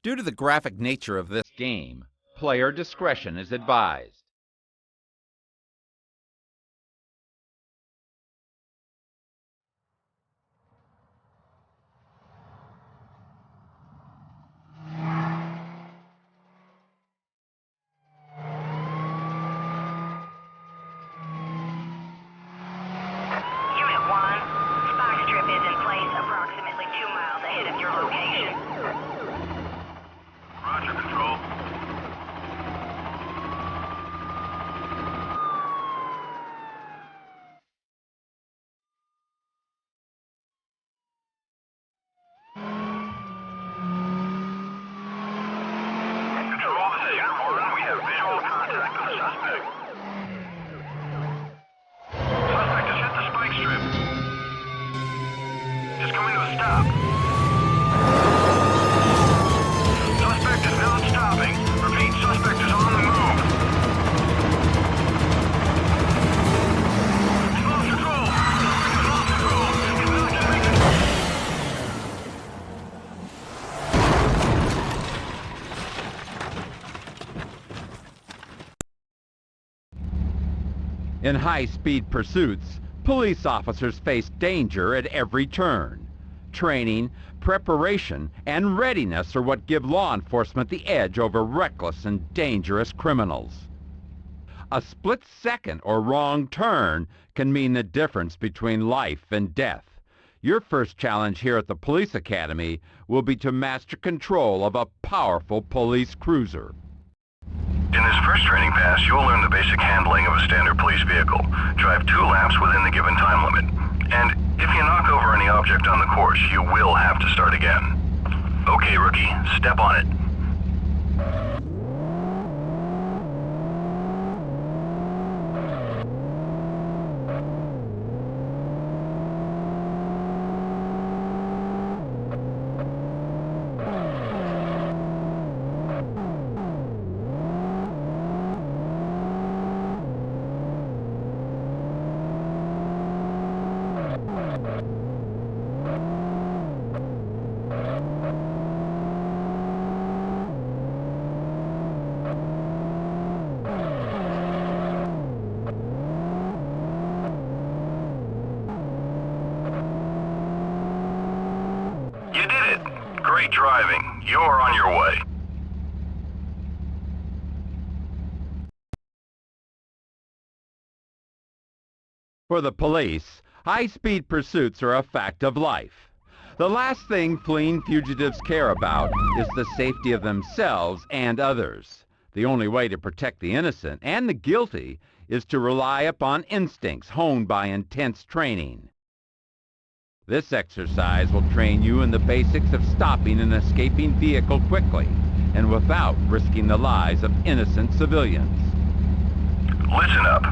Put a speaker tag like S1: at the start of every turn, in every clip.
S1: Due to the graphic nature of this game, player discretion is advised. In high-speed pursuits, police officers face danger at every turn. Training, preparation, and readiness are what give law enforcement the edge over reckless and dangerous criminals. A split second or wrong turn can mean the difference between life and death. Your first challenge here at the Police Academy will be to master control of a powerful police cruiser.
S2: In this first training pass, you'll learn the basic handling of a standard police vehicle. Drive 2 laps within the given time limit. And if you knock over any object on the course, you will have to start again. Okay, rookie, step on it. Great driving. You're on your way.
S1: For the police, high-speed pursuits are a fact of life. The last thing fleeing fugitives care about is the safety of themselves and others. The only way to protect the innocent and the guilty is to rely upon instincts honed by intense training. This exercise will train you in the basics of stopping an escaping vehicle quickly and without risking the lives of innocent civilians.
S2: Listen up.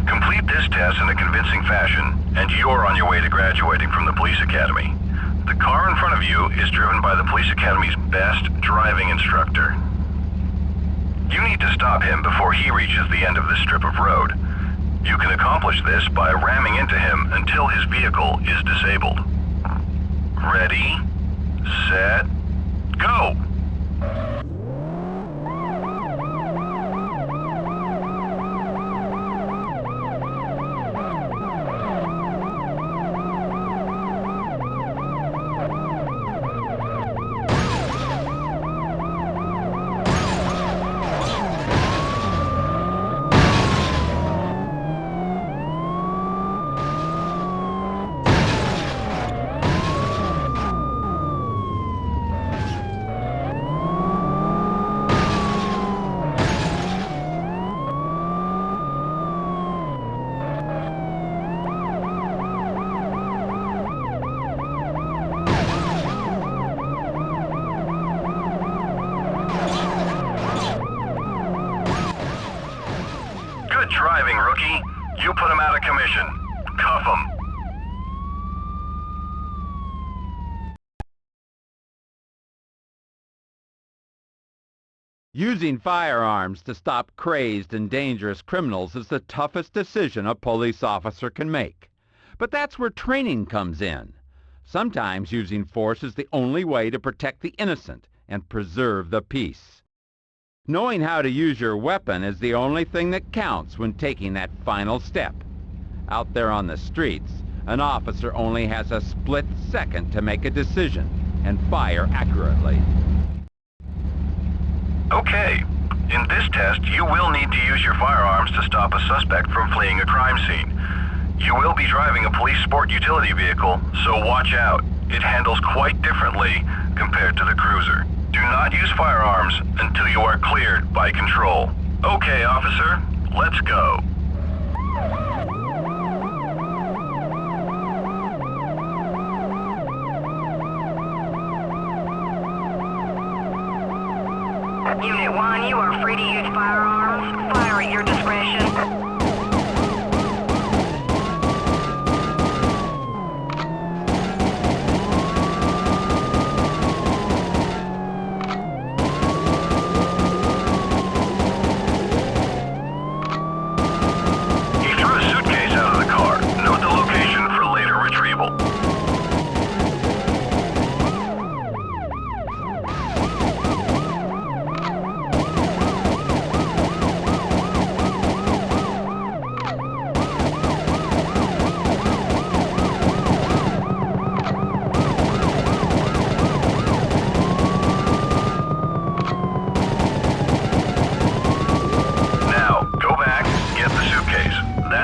S2: Complete this test in a convincing fashion, and you're on your way to graduating from the Police Academy. The car in front of you is driven by the Police Academy's best driving instructor. You need to stop him before he reaches the end of this strip of road. You can accomplish this by ramming into him until his vehicle is disabled. Ready, set, go! Good driving, rookie. You put him out of commission. Cuff him.
S1: Using firearms to stop crazed and dangerous criminals is the toughest decision a police officer can make. But that's where training comes in. Sometimes using force is the only way to protect the innocent and preserve the peace. Knowing how to use your weapon is the only thing that counts when taking that final step. Out there on the streets, an officer only has a split second to make a decision and fire accurately.
S2: Okay. In this test, you will need to use your firearms to stop a suspect from fleeing a crime scene. You will be driving a police sport utility vehicle, so watch out. It handles quite differently compared to the cruiser. Do not use firearms until you are cleared by control. Okay, officer, let's go.
S3: Unit 1, you are free to use firearms. Fire at your discretion.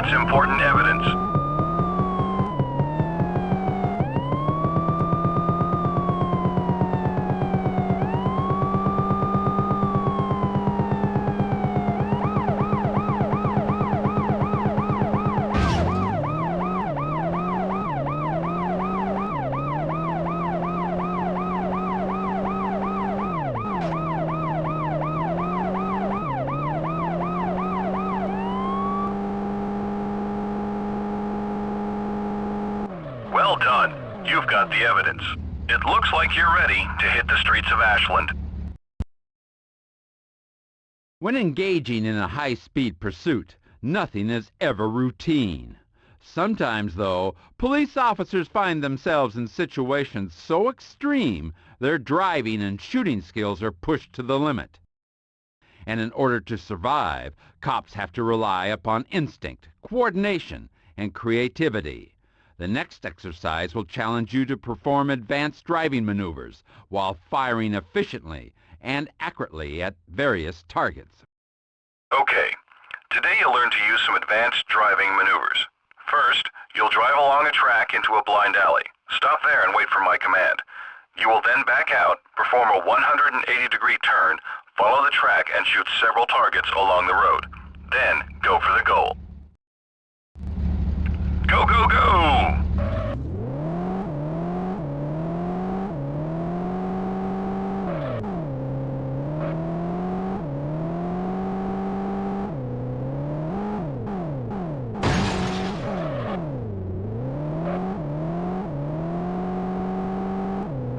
S2: Important evidence. Well done. You've got the evidence. It looks like you're ready to hit the streets of Ashland.
S1: When engaging in a high-speed pursuit, nothing is ever routine. Sometimes, though, police officers find themselves in situations so extreme their driving and shooting skills are pushed to the limit. And in order to survive, cops have to rely upon instinct, coordination, and creativity. The next exercise will challenge you to perform advanced driving maneuvers while firing efficiently and accurately at various targets.
S2: Okay, today you'll learn to use some advanced driving maneuvers. First, you'll drive along a track into a blind alley. Stop there and wait for my command. You will then back out, perform a 180-degree turn, follow the track, and shoot several targets along the road. Then, go for the goal. Go, go, go!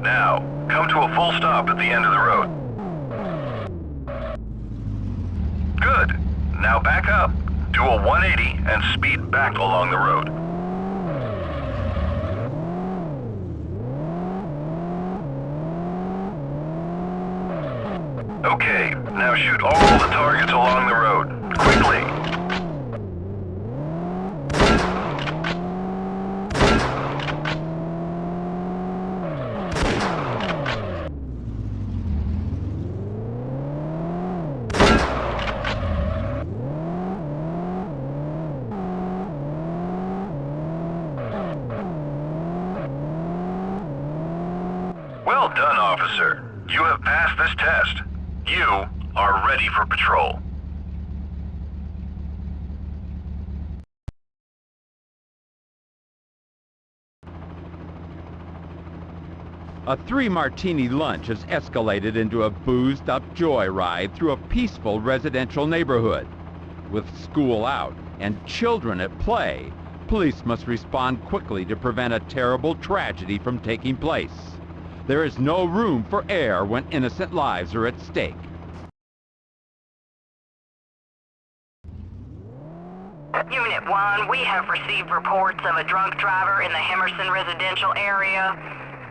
S2: Now, come to a full stop at the end of the road. Good. Now back up. Do a 180 and speed back along the road. Okay, now shoot all the targets along the road. Quickly! Well done, officer. You have passed this test. You are ready for patrol.
S1: A 3-martini lunch has escalated into a boozed-up joyride through a peaceful residential neighborhood. With school out and children at play, police must respond quickly to prevent a terrible tragedy from taking place. There is no room for error when innocent lives are at stake.
S3: Unit 1, we have received reports of a drunk driver in the Hemerson residential area.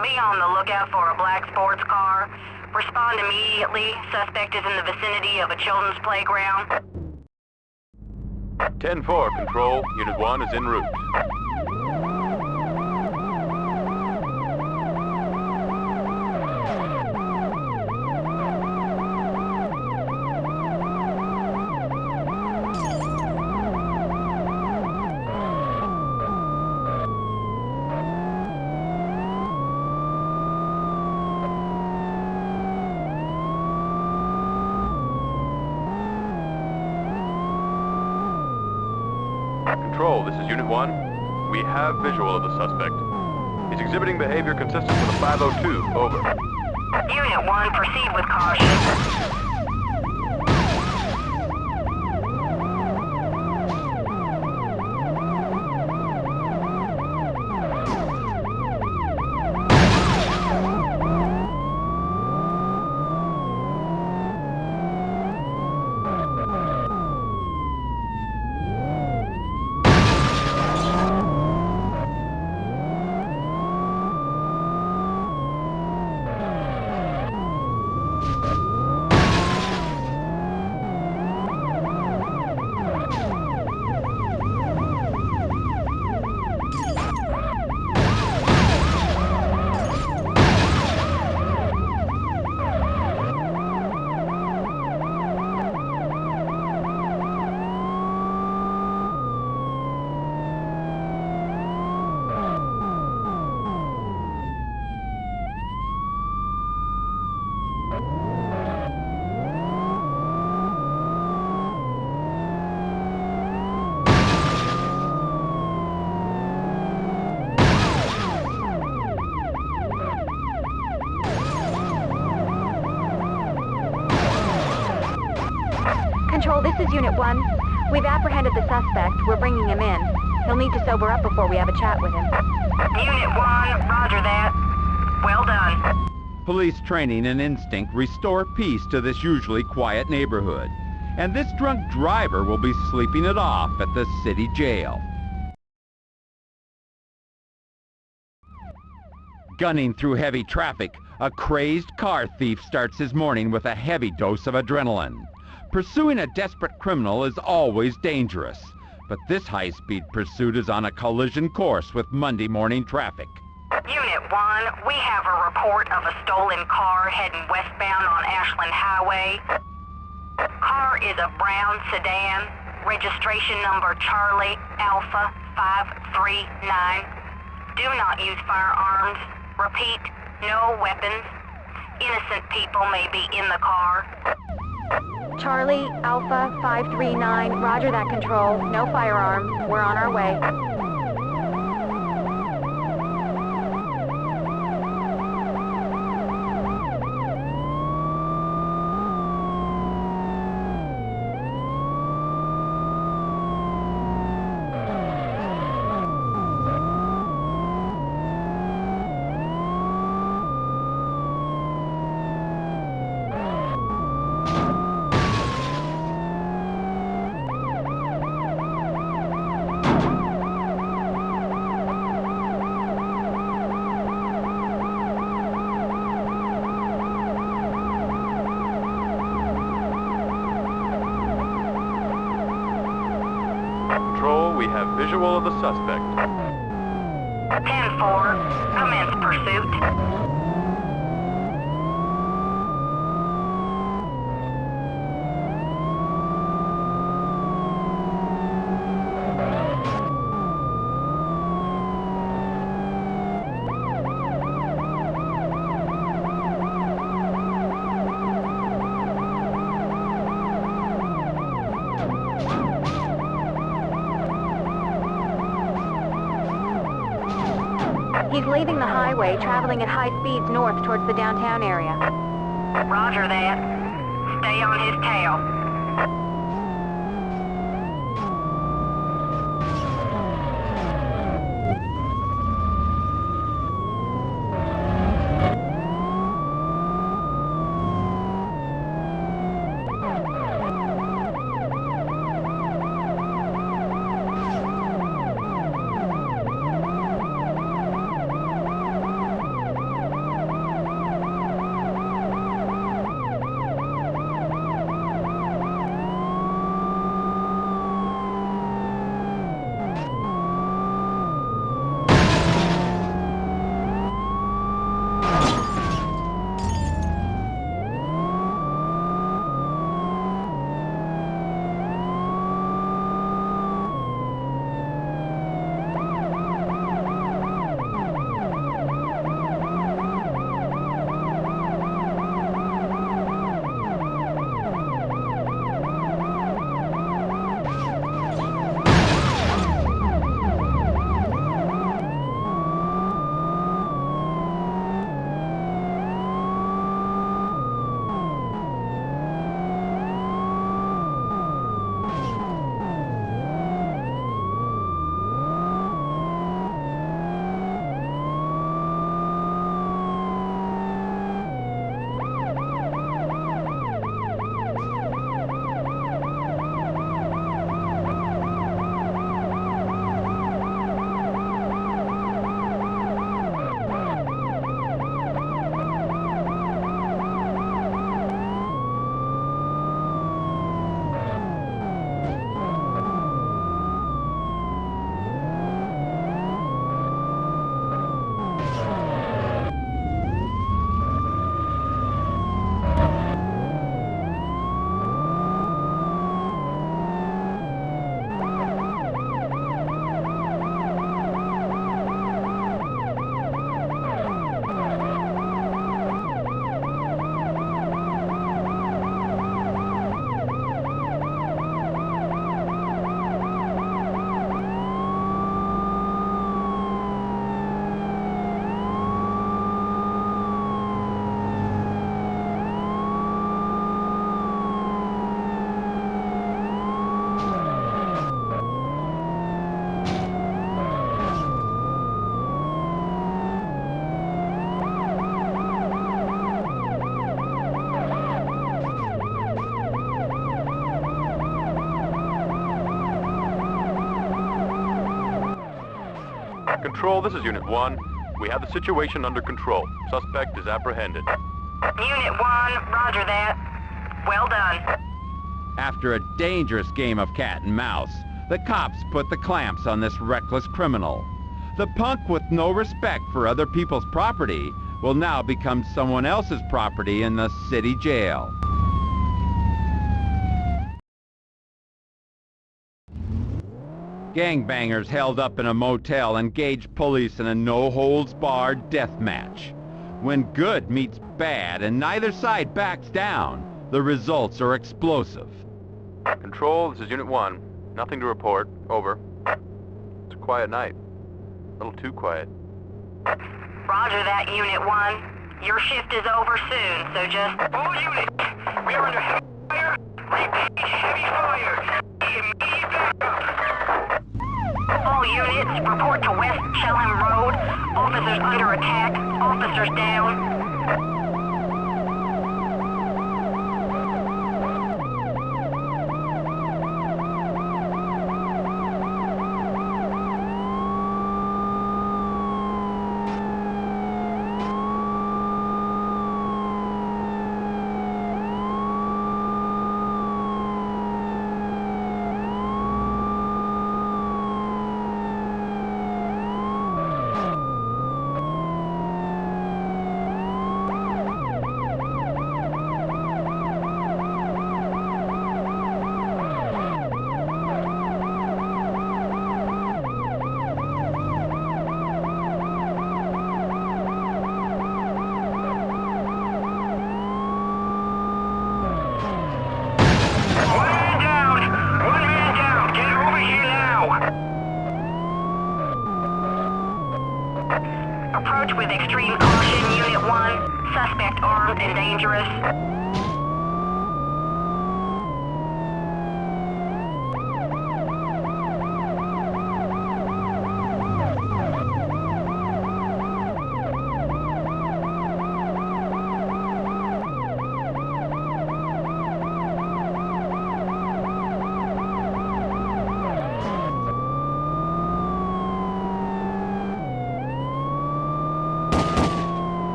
S3: Be on the lookout for a black sports car. Respond immediately. Suspect is in the vicinity of a children's playground.
S4: 10-4, Control. Unit 1 is en route. Control, this is Unit 1. We have visual of the suspect. He's exhibiting behavior consistent with a 502. Over.
S3: Unit 1, proceed with caution.
S5: Control, this is Unit 1. We've apprehended the suspect. We're bringing him in. He'll need to sober up before we have a chat with him.
S3: Unit 1, roger that. Well done.
S1: Police training and instinct restore peace to this usually quiet neighborhood. And this drunk driver will be sleeping it off at the city jail. Gunning through heavy traffic, a crazed car thief starts his morning with a heavy dose of adrenaline. Pursuing a desperate criminal is always dangerous, but this high-speed pursuit is on a collision course with Monday morning traffic.
S3: Unit 1, we have a report of a stolen car heading westbound on Ashland Highway. Car is a brown sedan, registration number Charlie Alpha 539. Do not use firearms. Repeat, no weapons. Innocent people may be in the car.
S5: Charlie, Alpha 539, roger that, Control. No firearms. We're on our way.
S4: Control, we have visual of the suspect.
S3: 10-4, commence pursuit.
S5: He's leaving the highway, traveling at high speeds north towards the downtown area.
S3: Roger that. Stay on his tail.
S4: Control, this is Unit 1. We have the situation under control. Suspect is apprehended.
S3: Unit 1, roger that. Well done.
S1: After a dangerous game of cat and mouse, the cops put the clamps on this reckless criminal. The punk with no respect for other people's property will now become someone else's property in the city jail. Gangbangers held up in a motel engaged police in a no-holds-barred death match. When good meets bad and neither side backs down, the results are explosive.
S4: Control, this is Unit 1. Nothing to report. Over. It's a quiet night. A little too quiet.
S3: Roger that, Unit 1. Your shift is over soon, so just... All units! We are under heavy fire! Repeat, heavy fire! Immediate backup! All units, report to West Chelham Road. Officers under attack. Officers down. Approach with extreme caution, Unit 1. Suspect armed and dangerous.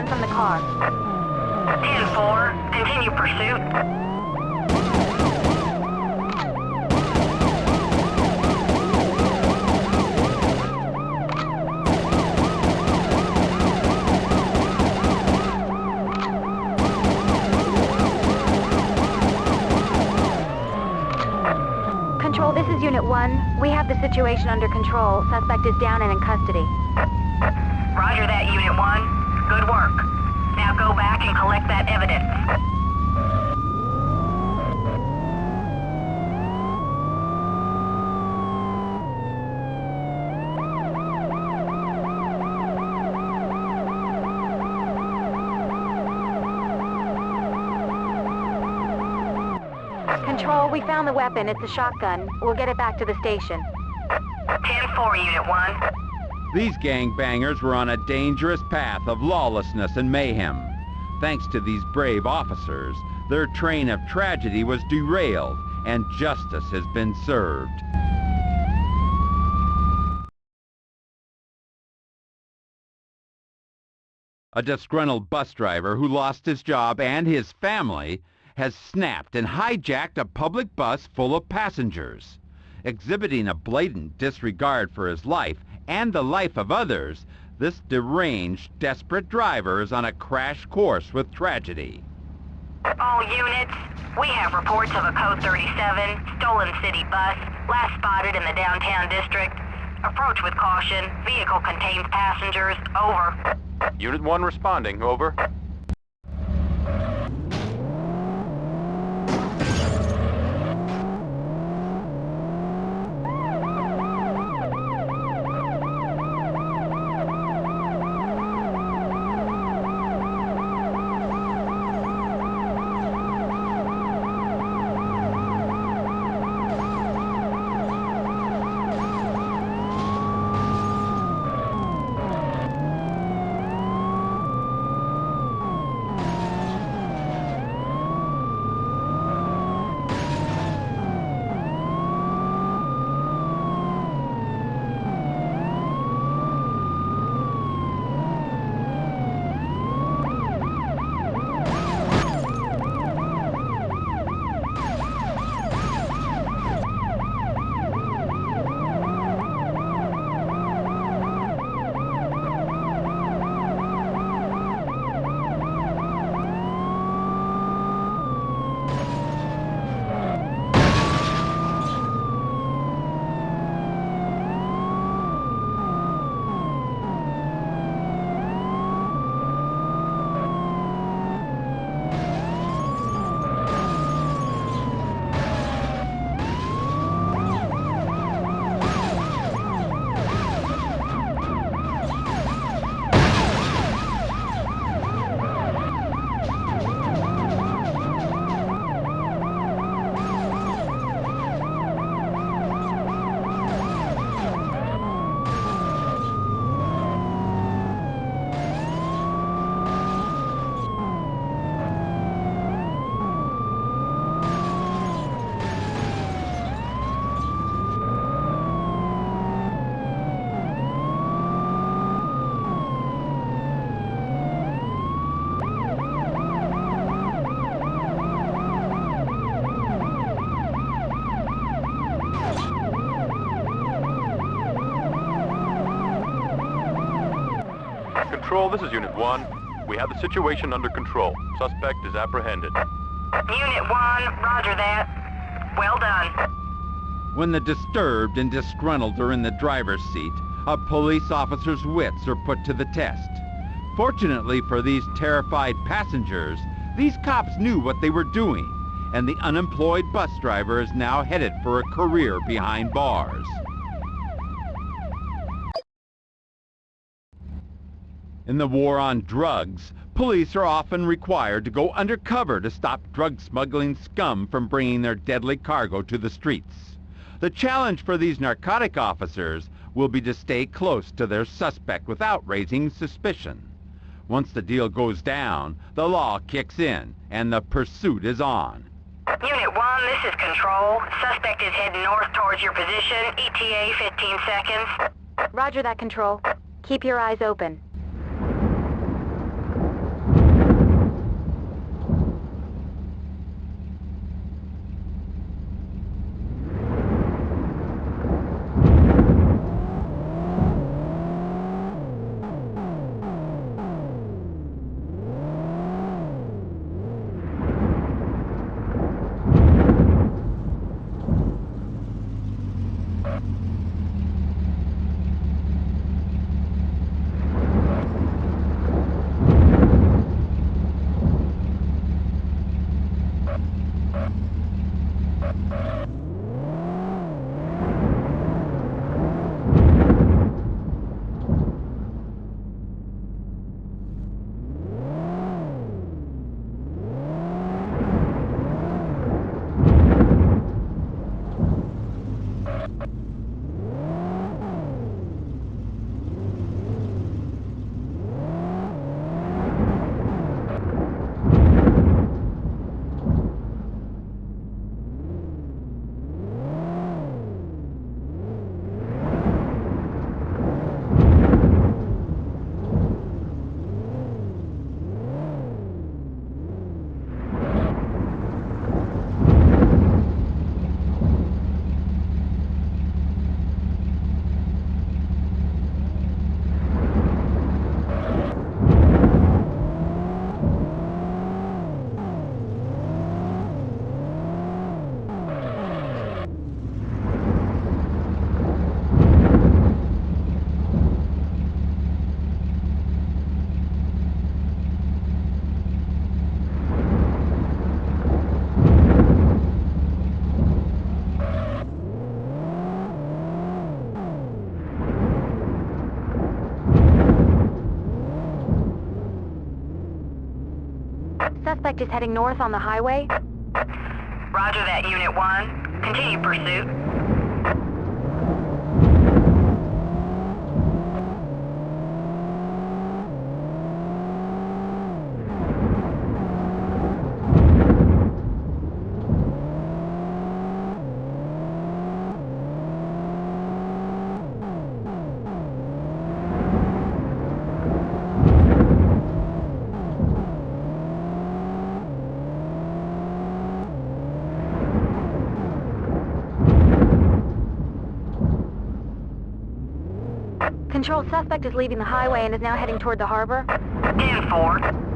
S5: From the car.
S3: 10-4, continue pursuit.
S5: Control, this is Unit 1. We have the situation under control. Suspect is down and in custody.
S3: Roger that, Unit 1. Good work. Now go back and collect that evidence.
S5: Control, we found the weapon. It's a shotgun. We'll get it back to the station.
S3: 10-4, Unit 1.
S1: These gangbangers were on a dangerous path of lawlessness and mayhem. Thanks to these brave officers, their train of tragedy was derailed and justice has been served. A disgruntled bus driver who lost his job and his family has snapped and hijacked a public bus full of passengers. Exhibiting a blatant disregard for his life and the life of others, this deranged, desperate driver is on a crash course with tragedy.
S3: All units, we have reports of a Code 37 stolen city bus, last spotted in the downtown district. Approach with caution. Vehicle contains passengers. Over.
S4: Unit 1 responding. Over. Control, this is Unit 1. We have the situation under control. Suspect is apprehended.
S3: Unit 1, roger that. Well done.
S1: When the disturbed and disgruntled are in the driver's seat, a police officer's wits are put to the test. Fortunately for these terrified passengers, these cops knew what they were doing, and the unemployed bus driver is now headed for a career behind bars. In the war on drugs, police are often required to go undercover to stop drug smuggling scum from bringing their deadly cargo to the streets. The challenge for these narcotic officers will be to stay close to their suspect without raising suspicion. Once the deal goes down, the law kicks in, and the pursuit is on.
S3: Unit 1, this is Control. Suspect is heading north towards your position. ETA 15 seconds.
S5: Roger that, Control. Keep your eyes open. Suspect is heading north on the highway.
S3: Roger that, Unit 1. Continue pursuit.
S5: Control, suspect is leaving the highway and is now heading toward the harbor.
S3: 10-4.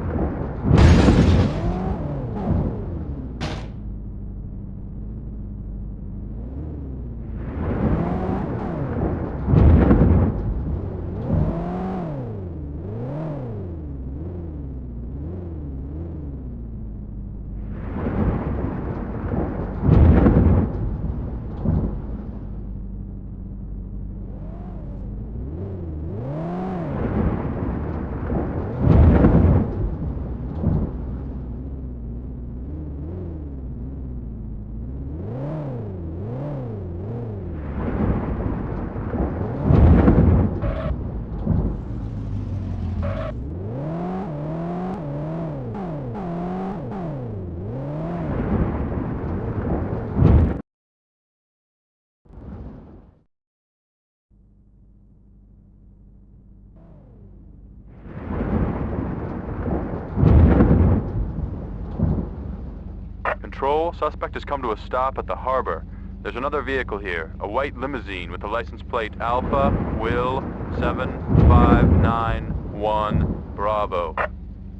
S4: Control, suspect has come to a stop at the harbor. There's another vehicle here, a white limousine with the license plate Alpha Will 759 1, Bravo.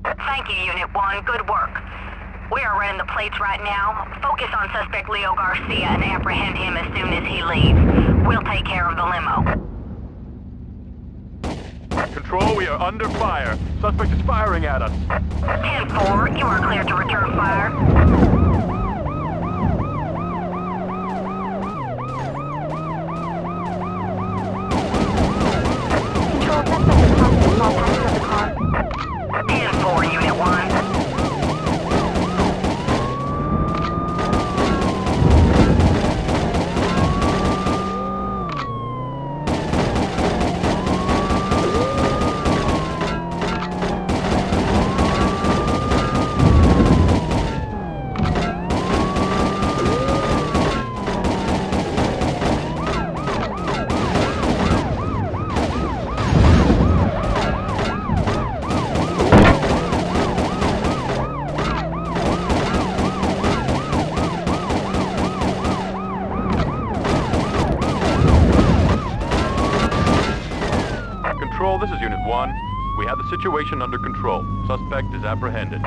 S3: Thank you, Unit 1. Good work. We are running the plates right now. Focus on suspect Leo Garcia and apprehend him as soon as he leaves. We'll take care of the limo.
S4: Control, we are under fire. Suspect is firing at us.
S3: 10-4, you are clear to return fire.
S5: Control, suspect is possible. Small passenger of the car.
S3: 10-4, Unit 1.
S4: Control, this is Unit 1. We have the situation under control. Suspect is apprehended.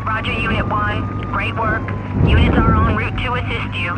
S3: Roger, Unit 1. Great work. Units are en route to assist you.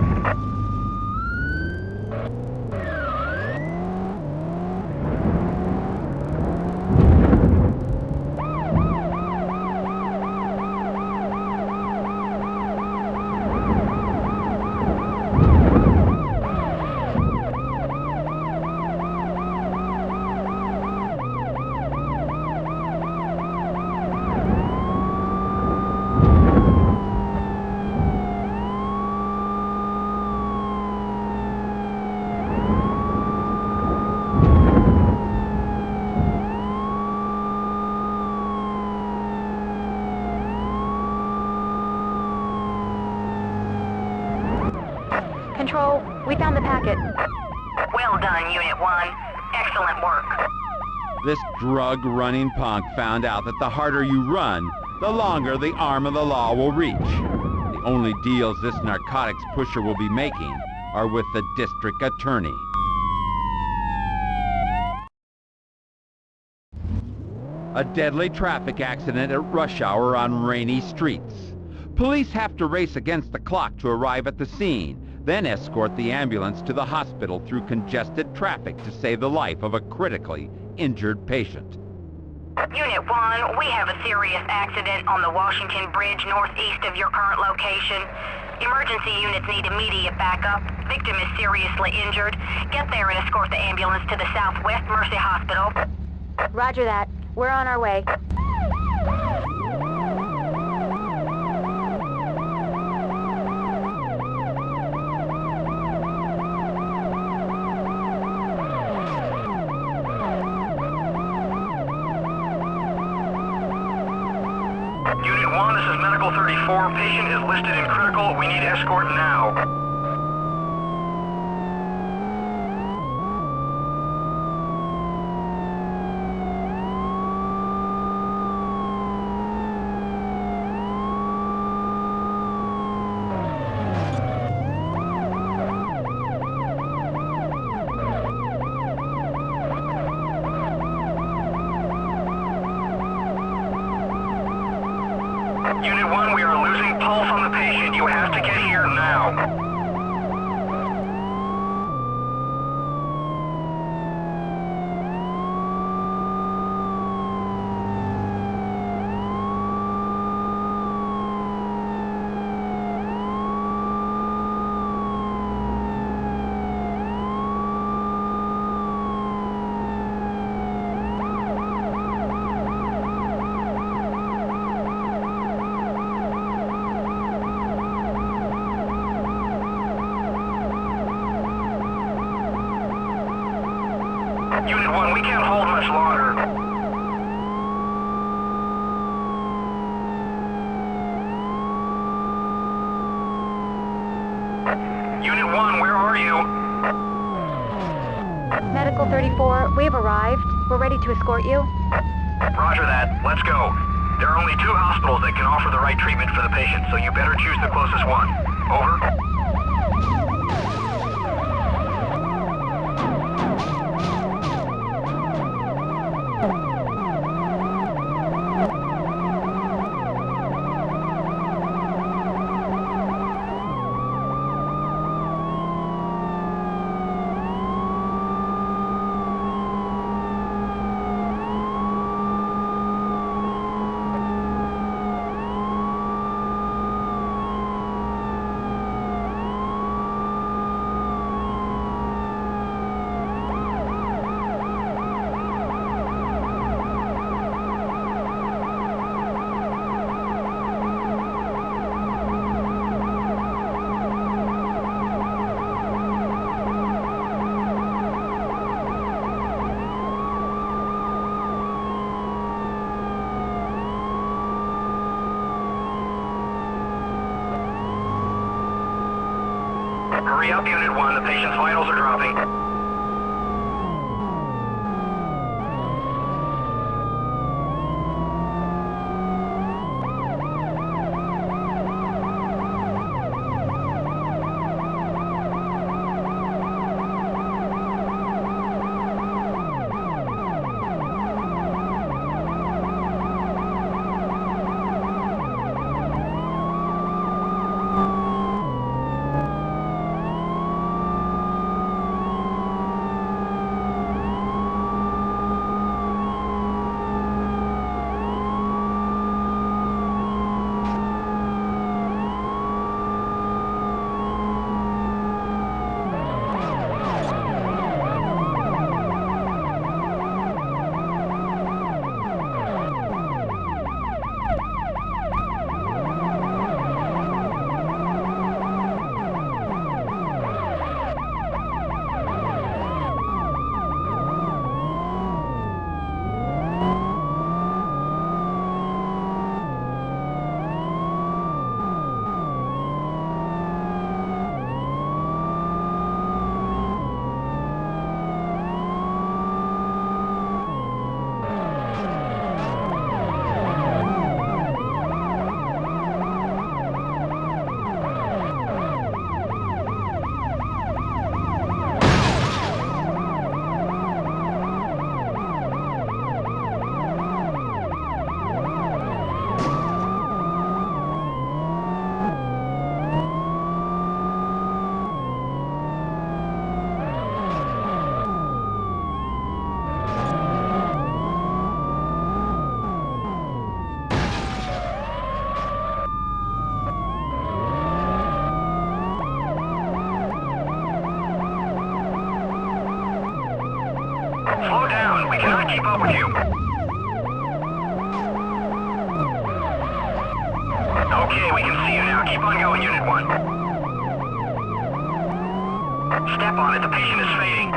S5: Control, we found the packet.
S3: Well done, Unit 1. Excellent work.
S1: This drug-running punk found out that the harder you run, the longer the arm of the law will reach. The only deals this narcotics pusher will be making are with the district attorney. A deadly traffic accident at rush hour on rainy streets. Police have to race against the clock to arrive at the scene, then escort the ambulance to the hospital through congested traffic to save the life of a critically injured patient.
S3: Unit 1, we have a serious accident on the Washington Bridge northeast of your current location. Emergency units need immediate backup. Victim is seriously injured. Get there and escort the ambulance to the Southwest Mercy Hospital.
S5: Roger that. We're on our way.
S2: Unit 1, this is Medical 34. Patient is listed in critical. We need escort now. Unit 1, we are losing pulse on the patient. You have to get here now. Unit 1, we can't hold much longer. Unit 1, where are you?
S5: Medical 34, we've arrived. We're ready to escort you.
S2: Roger that. Let's go. There are only 2 hospitals that can offer the right treatment for the patient, so you better choose the closest one. Over. Hurry up, Unit 1. The patient's vitals are dropping. Slow down. We cannot keep up with you. Okay, we can see you now. Keep on going, Unit 1. Step on it. The patient is fading.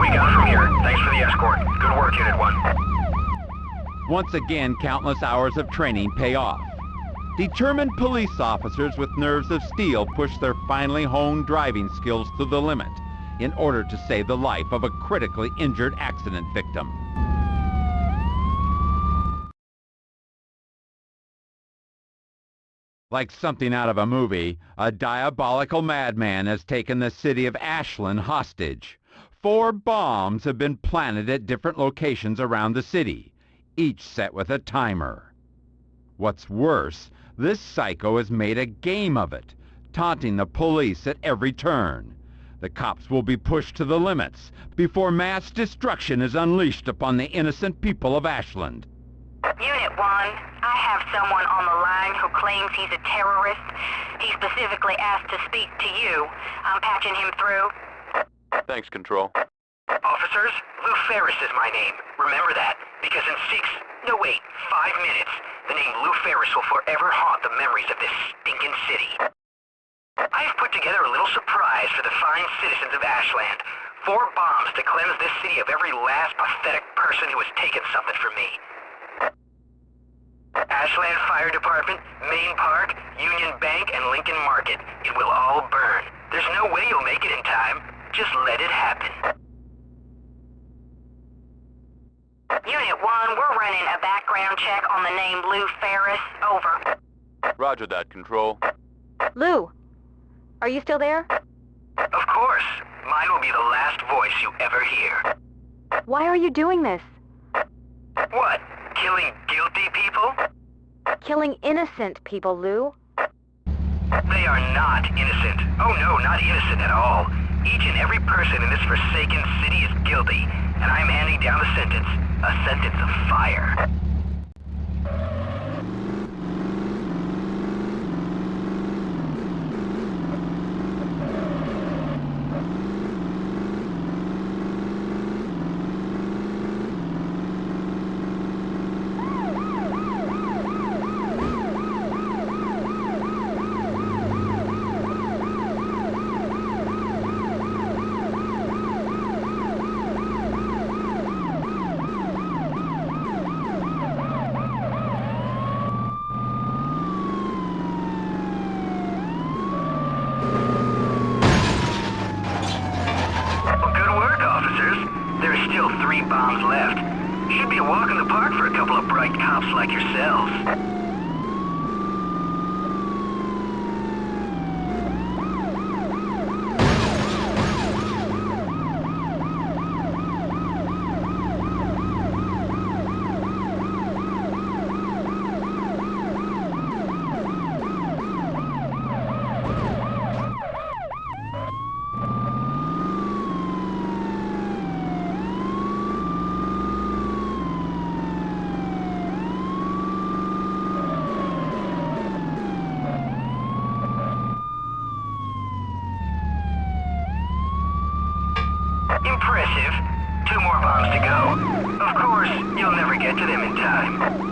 S2: We got it from here. Thanks for the escort. Good work, Unit 1.
S1: Once again, countless hours of training pay off. Determined police officers with nerves of steel push their finely honed driving skills to the limit in order to save the life of a critically injured accident victim. Like something out of a movie, a diabolical madman has taken the city of Ashland hostage. 4 bombs have been planted at different locations around the city, each set with a timer. What's worse, this psycho has made a game of it, taunting the police at every turn. The cops will be pushed to the limits before mass destruction is unleashed upon the innocent people of Ashland.
S3: Unit 1, I have someone on the line who claims he's a terrorist. He specifically asked to speak to you. I'm patching him through.
S4: Thanks, Control.
S2: Officers, Lou Ferris is my name. Remember that, because in 5 minutes, the name Lou Ferris will forever haunt the memories of this stinking city. I've put together a little surprise for the fine citizens of Ashland. 4 bombs to cleanse this city of every last pathetic person who has taken something from me. Ashland Fire Department, Main Park, Union Bank, and Lincoln Market. It will all burn. There's no way you'll make it in time. Just let it happen.
S3: Unit 1, we're running a background check on the name Lou Ferris. Over.
S4: Roger that, Control.
S5: Lou, are you still there?
S2: Of course. Mine will be the last voice you ever hear.
S5: Why are you doing this?
S2: What? Killing guilty people?
S5: Killing innocent people, Lou.
S2: They are not innocent. Oh no, not innocent at all. Each and every person in this forsaken city is guilty, and I'm handing down the sentence. A sentence of fire. bombs left. Should be a walk in the park for a couple of bright cops like yourselves. Impressive. 2 more bombs to go. Of course, you'll never get to them in time.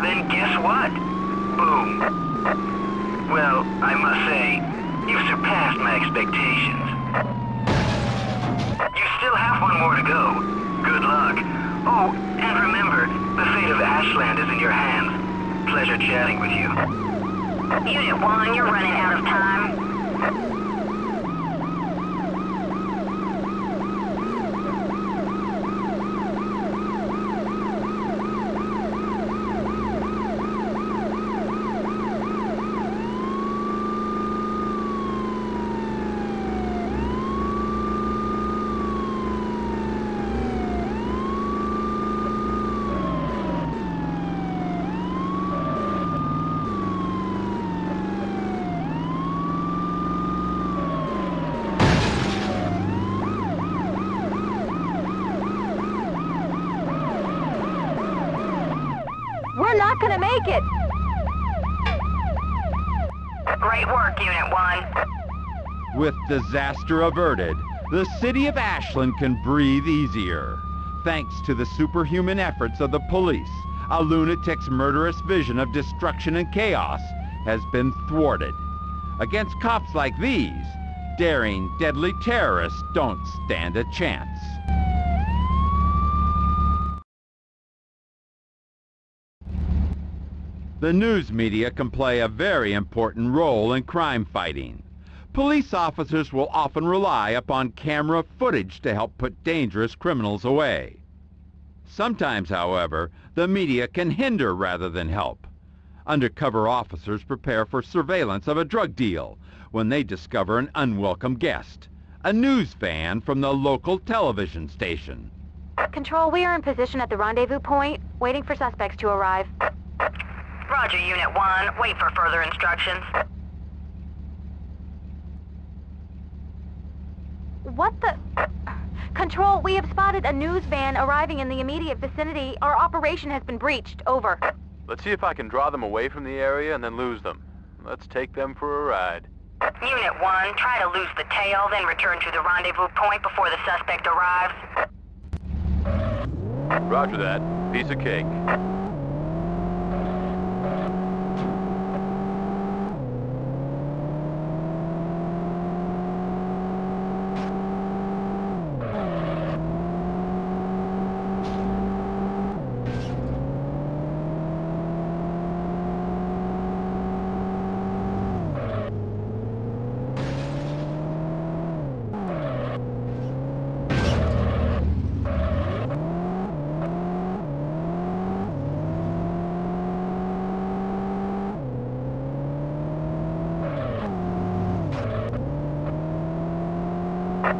S2: Then guess what? Boom. Well, I must say, you've surpassed my expectations. You still have 1 more to go. Good luck. Oh, and remember, the fate of Ashland is in your hands. Pleasure chatting with you.
S3: Unit 1, you're running out of time.
S5: We're not gonna make it!
S3: Great work, Unit 1.
S1: With disaster averted, the city of Ashland can breathe easier. Thanks to the superhuman efforts of the police, a lunatic's murderous vision of destruction and chaos has been thwarted. Against cops like these, daring, deadly terrorists don't stand a chance. The news media can play a very important role in crime fighting. Police officers will often rely upon camera footage to help put dangerous criminals away. Sometimes, however, the media can hinder rather than help. Undercover officers prepare for surveillance of a drug deal when they discover an unwelcome guest, a news van from the local television station.
S5: Control, we are in position at the rendezvous point, waiting for suspects to arrive.
S3: Roger, Unit 1. Wait for further instructions.
S5: What the... Control, we have spotted a news van arriving in the immediate vicinity. Our operation has been breached. Over.
S4: Let's see if I can draw them away from the area and then lose them. Let's take them for a ride.
S3: Unit 1, try to lose the tail, then return to the rendezvous point before the suspect arrives.
S4: Roger that. Piece of cake.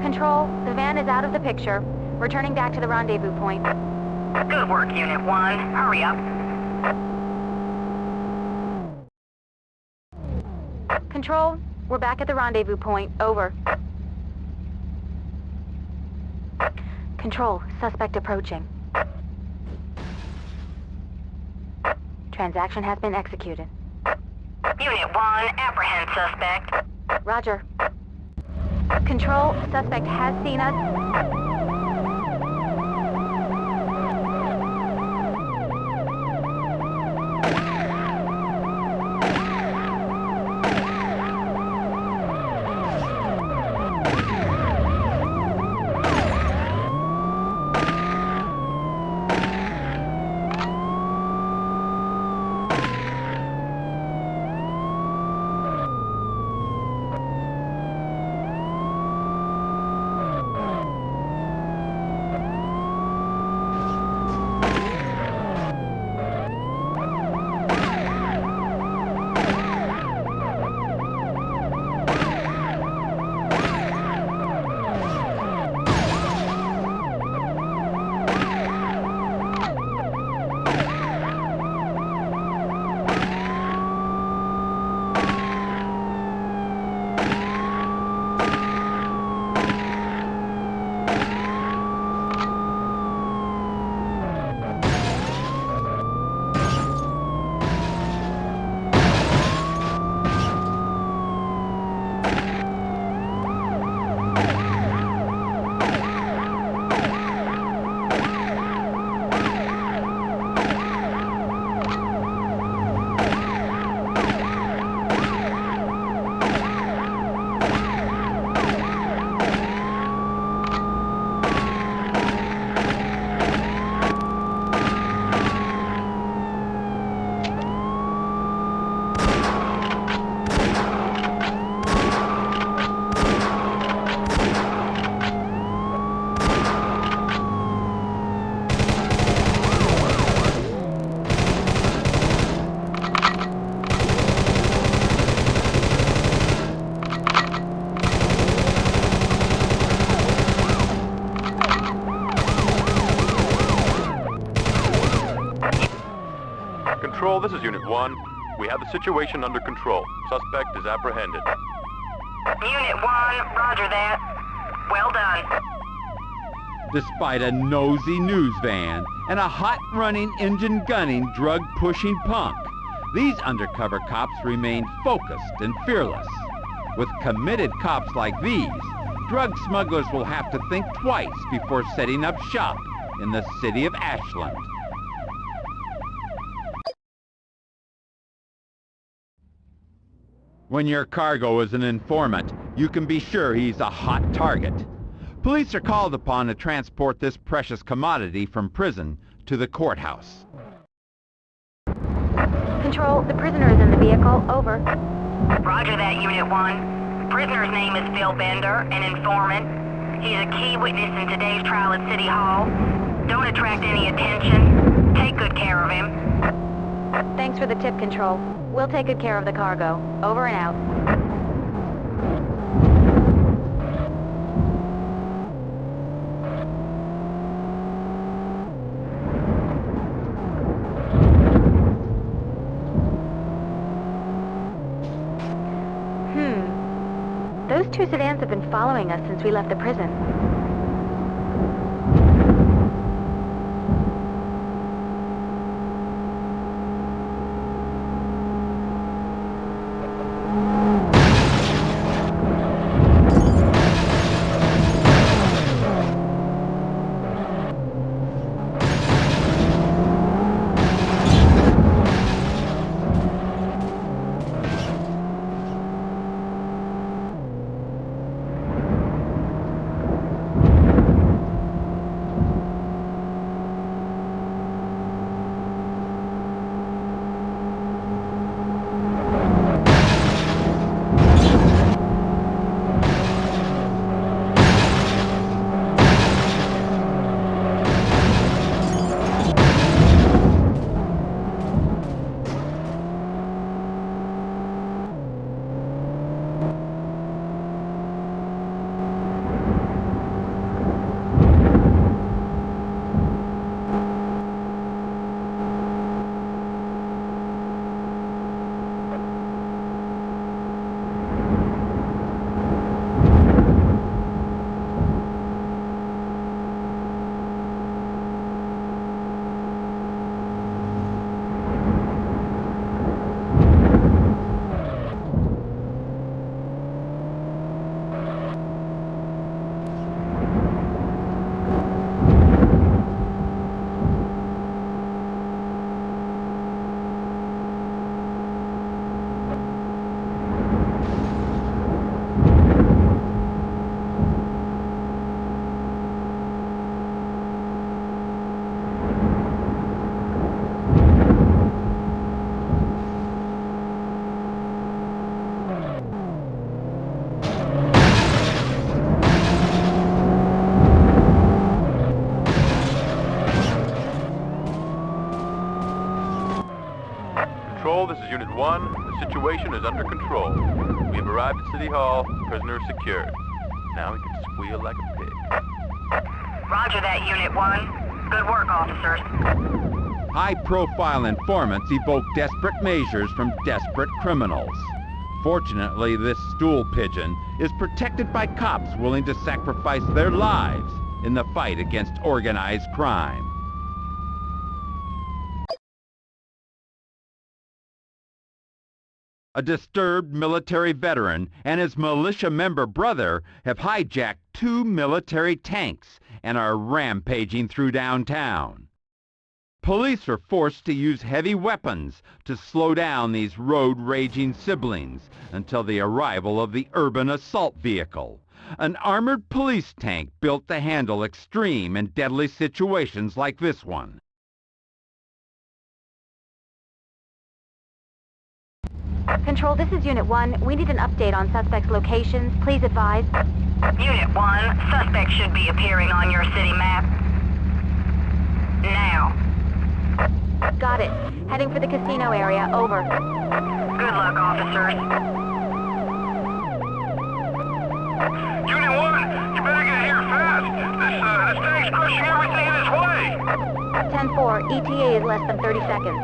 S5: Control, the van is out of the picture. Returning back to the rendezvous point.
S3: Good work, Unit 1. Hurry up.
S5: Control, we're back at the rendezvous point. Over. Control, suspect approaching. Transaction has been executed.
S3: Unit 1, apprehend suspect.
S5: Roger. Control, suspect has seen us.
S4: Control, this is Unit 1. We have the situation under control. Suspect is apprehended.
S3: Unit 1, roger that. Well done.
S1: Despite a nosy news van and a hot-running, engine-gunning, drug-pushing punk, these undercover cops remain focused and fearless. With committed cops like these, drug smugglers will have to think twice before setting up shop in the city of Ashland. When your cargo is an informant, you can be sure he's a hot target. Police are called upon to transport this precious commodity from prison to the courthouse.
S5: Control, the prisoner is in the vehicle. Over.
S3: Roger that, Unit 1. Prisoner's name is Phil Bender, an informant. He's a key witness in today's trial at City Hall. Don't attract any attention. Take good care of him.
S5: Thanks for the tip, Control. We'll take good care of the cargo. Over and out. Those two sedans have been following us since we left the prison.
S4: this is Unit 1. The situation is under control. We have arrived at City Hall. Prisoner secured. Now we can squeal like a pig.
S3: Roger that, Unit 1. Good work, officers.
S1: High-profile informants evoke desperate measures from desperate criminals. Fortunately, this stool pigeon is protected by cops willing to sacrifice their lives in the fight against organized crime. A disturbed military veteran and his militia member brother have hijacked 2 military tanks and are rampaging through downtown. Police are forced to use heavy weapons to slow down these road-raging siblings until the arrival of the urban assault vehicle, an armored police tank built to handle extreme and deadly situations like this one.
S5: Control, this is Unit 1. We need an update on suspects' locations. Please advise.
S3: Unit 1, suspect should be appearing on your city map. Now.
S5: Got it. Heading for the casino area. Over.
S3: Good luck, officers.
S2: Unit 1, you better get here fast. This tank's crushing everything in its way.
S5: 10-4. ETA is less than 30 seconds.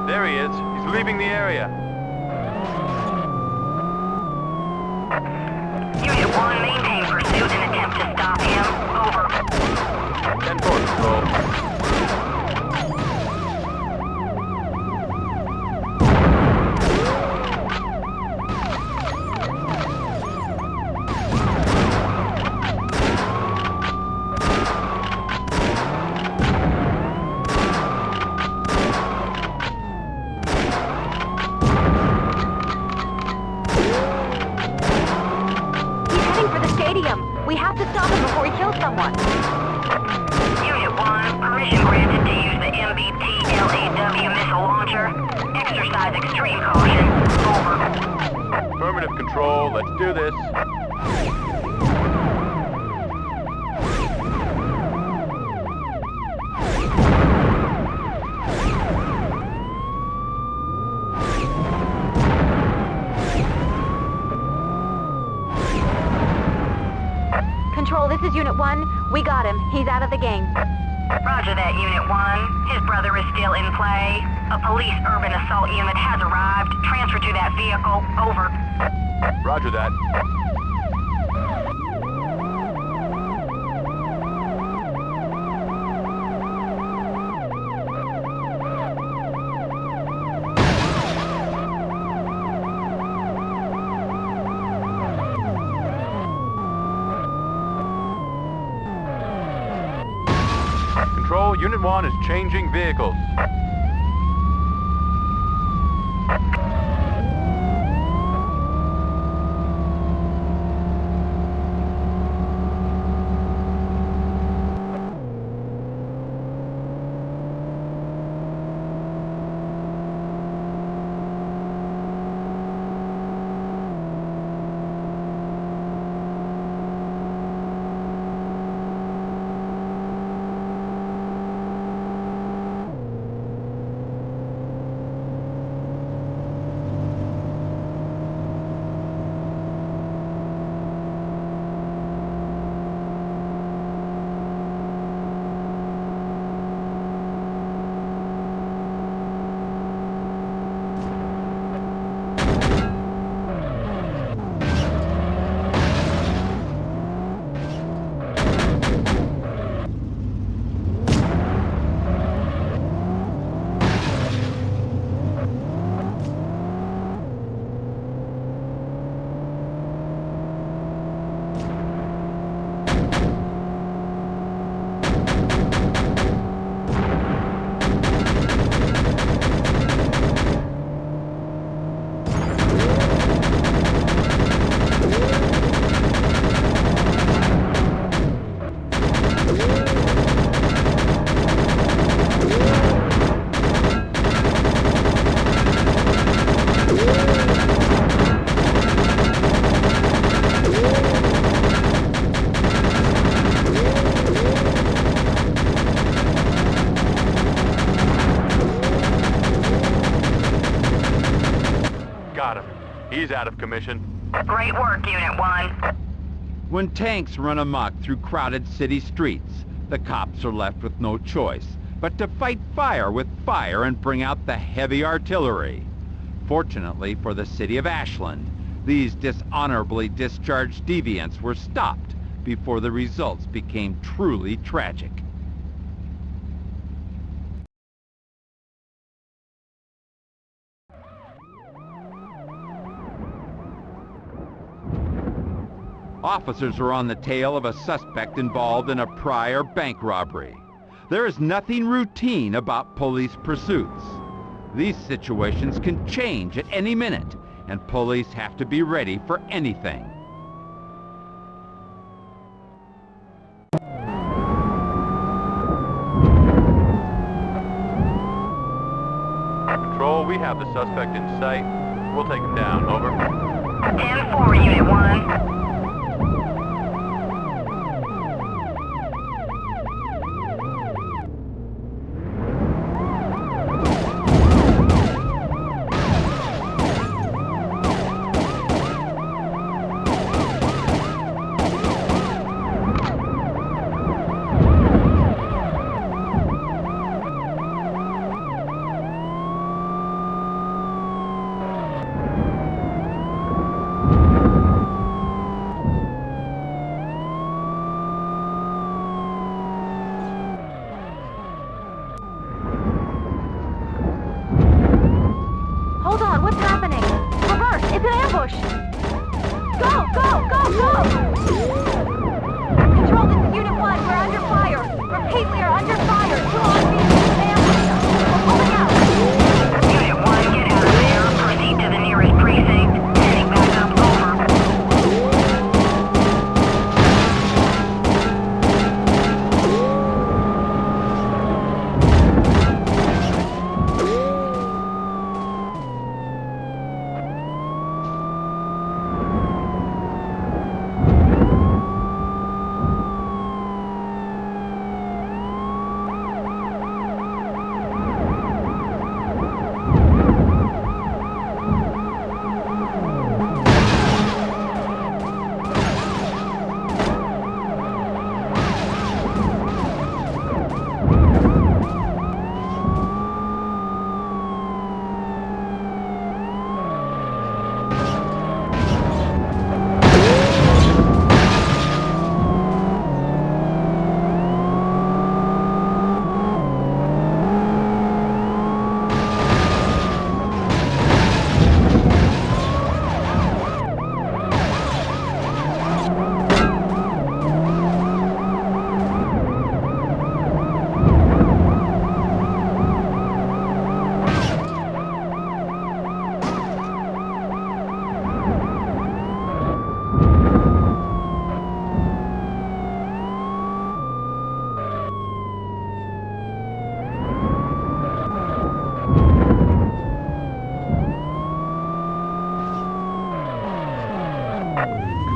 S4: There he is. He's leaving the area.
S3: Unit 1, maintain pursuit and attempt to stop him. Over.
S4: 10-4, Control.
S5: We have to stop him before he kills someone.
S3: Unit 1, permission granted to use the MBT-LAW missile launcher. Exercise extreme caution. Over.
S4: Affirmative, Control. Let's do this.
S5: Control, this is Unit 1. We got him. He's out of the game.
S3: Roger that, Unit 1. His brother is still in play. A police urban assault unit has arrived. Transfer to that vehicle. Over.
S4: Roger that. Control, Unit 1 is changing vehicles. mission.
S3: Great work, Unit 1.
S1: When tanks run amok through crowded city streets, the cops are left with no choice but to fight fire with fire and bring out the heavy artillery. Fortunately for the city of Ashland, these dishonorably discharged deviants were stopped before the results became truly tragic. Officers are on the tail of a suspect involved in a prior bank robbery. There is nothing routine about police pursuits. These situations can change at any minute, and police have to be ready for anything.
S4: Control, we have the suspect in sight. We'll take him down. Over.
S3: 10-4, Unit 1.
S5: Hold on, what's happening? Reverse, it's an ambush! Go, go, go, go! Control, this is Unit 1, we're under fire! Repeat, we are under fire! Two on vehicles have ambushed us! We're pulling out!
S3: Unit 1, get out of there. Proceed to the nearest precinct. Heading back up. Over.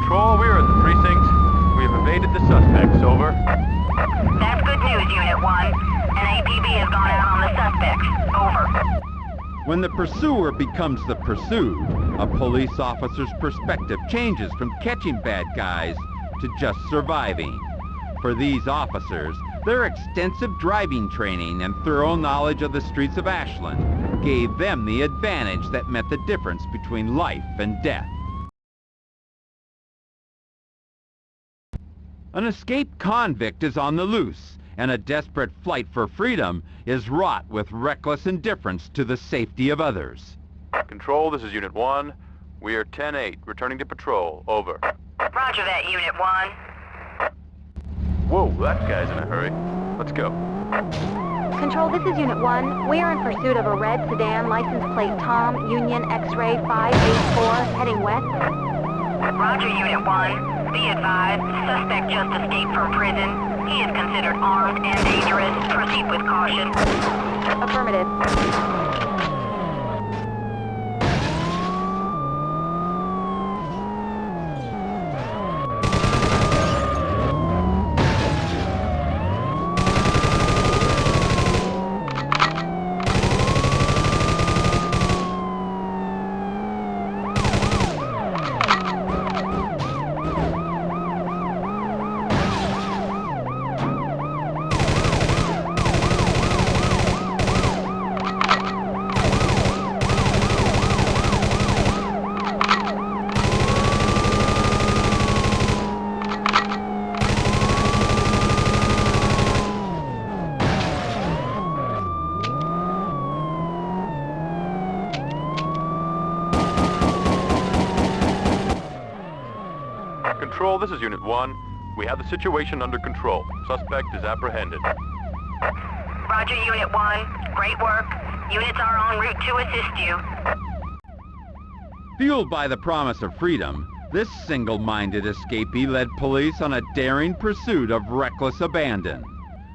S4: Control, we are at the precinct. We have evaded the suspects. Over.
S3: That's good news, Unit 1. An APB has gone out on the suspects. Over.
S1: When the pursuer becomes the pursued, a police officer's perspective changes from catching bad guys to just surviving. For these officers, their extensive driving training and thorough knowledge of the streets of Ashland gave them the advantage that meant the difference between life and death. An escaped convict is on the loose, and a desperate flight for freedom is wrought with reckless indifference to the safety of others.
S4: Control, this is Unit 1. We are 10-8, returning to patrol. Over.
S3: Roger that, Unit 1.
S4: Whoa, that guy's in a hurry. Let's go.
S5: Control, this is Unit 1. We are in pursuit of a red sedan, license plate Tom, Union X-ray 584, heading west.
S3: Roger, Unit 1. Be advised, suspect just escaped from prison. He is considered armed and dangerous. Proceed with caution.
S5: Affirmative.
S4: Control, this is Unit 1. We have the situation under control. Suspect is apprehended.
S3: Roger, Unit 1. Great work. Units are en route to assist you.
S1: Fueled by the promise of freedom, this single-minded escapee led police on a daring pursuit of reckless abandon.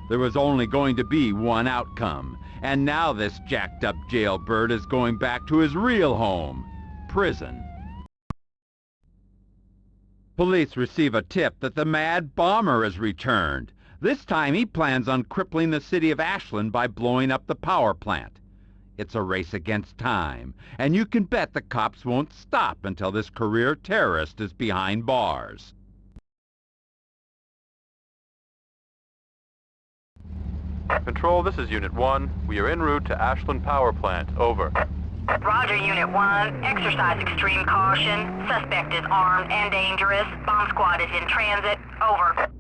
S1: There was only going to be one outcome, and now this jacked-up jailbird is going back to his real home, prison. Police receive a tip that the mad bomber has returned. This time he plans on crippling the city of Ashland by blowing up the power plant. It's a race against time, and you can bet the cops won't stop until this career terrorist is behind bars.
S4: Control, this is Unit 1. We are en route to Ashland Power Plant. Over.
S3: Roger, Unit 1. Exercise extreme caution. Suspect is armed and dangerous. Bomb squad is in transit. Over.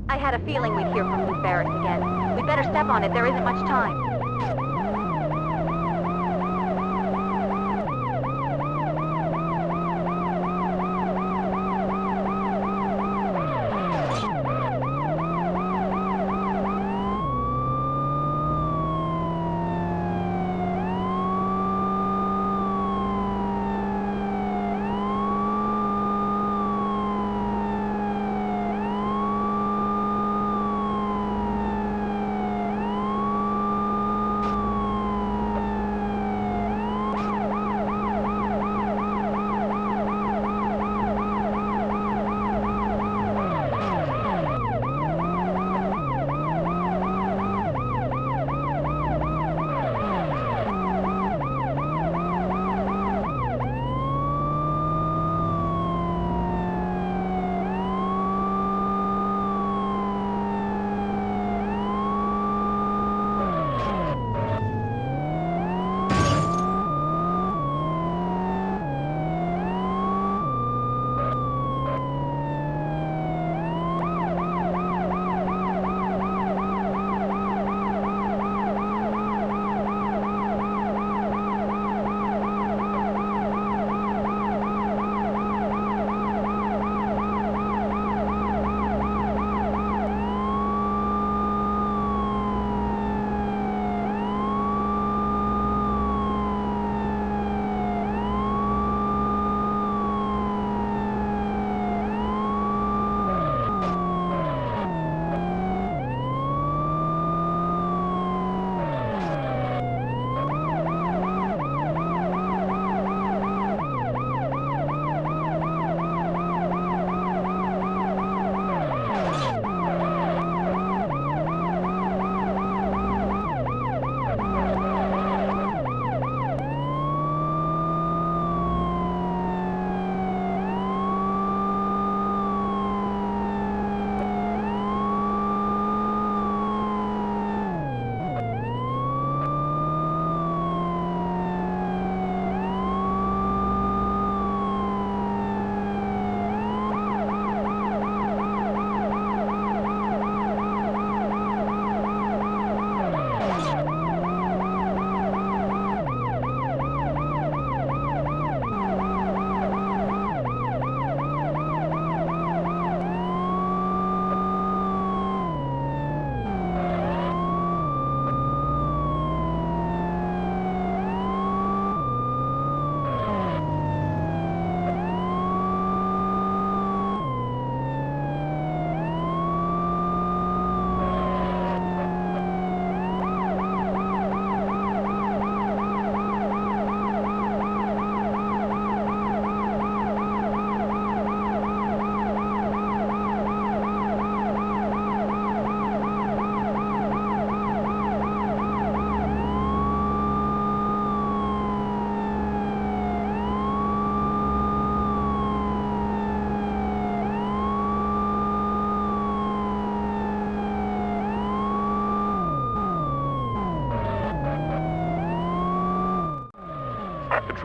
S5: I had a feeling we'd hear from Lou Ferris again. We'd better step on it. There isn't much time.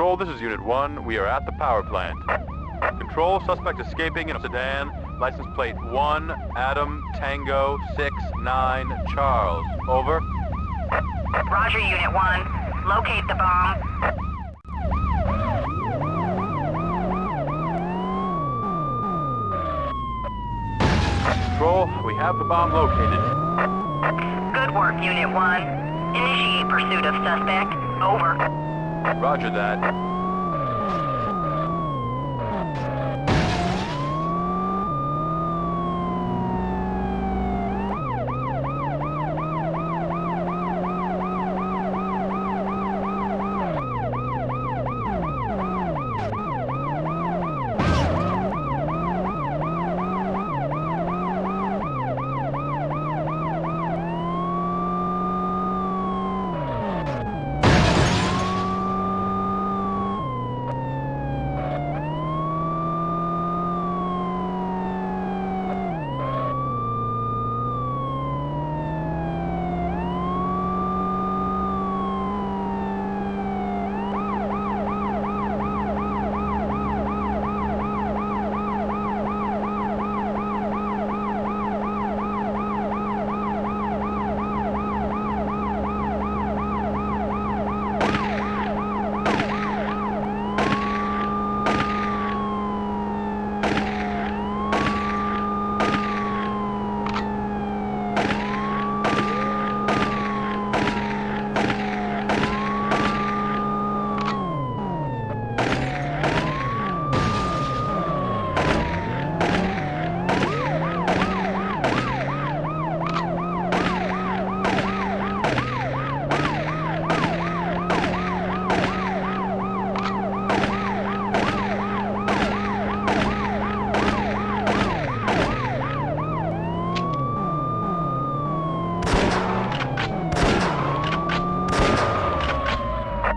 S4: Control, this is Unit 1. We are at the power plant. Control, suspect escaping in a sedan. License plate 1, Adam, Tango, 6, 9, Charles. Over.
S3: Roger, Unit 1. Locate the bomb.
S4: Control, we have the bomb located.
S3: Good work, Unit 1. Initiate pursuit of suspect. Over.
S4: Roger that.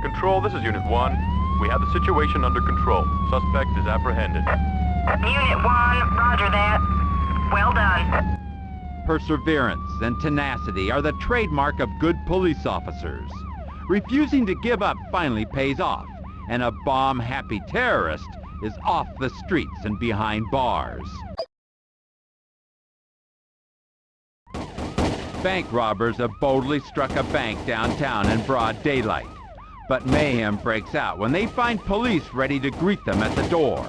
S4: Control, this is Unit 1. We have the situation under control. Suspect is apprehended.
S3: Unit 1, roger that. Well done.
S1: Perseverance and tenacity are the trademark of good police officers. Refusing to give up finally pays off, and a bomb-happy terrorist is off the streets and behind bars. Bank robbers have boldly struck a bank downtown in broad daylight. But mayhem breaks out when they find police ready to greet them at the door.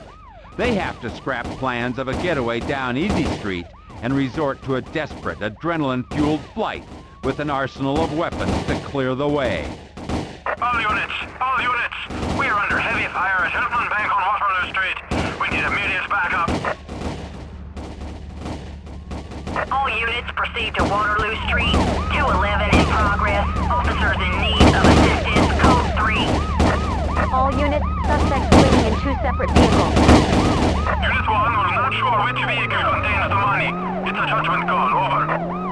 S1: They have to scrap plans of a getaway down Easy Street and resort to a desperate, adrenaline-fueled flight with an arsenal of weapons to clear the way.
S2: All units! We are under heavy fire at Hilton Bank on Waterloo Street. We need immediate backup.
S3: All units proceed to Waterloo Street. 211 in progress. Officers in need of assistance. Code 3.
S5: All units, suspects fleeing in 2 separate vehicles.
S2: Unit 1, we're not sure which vehicle contains the money. It's a judgment call. Over.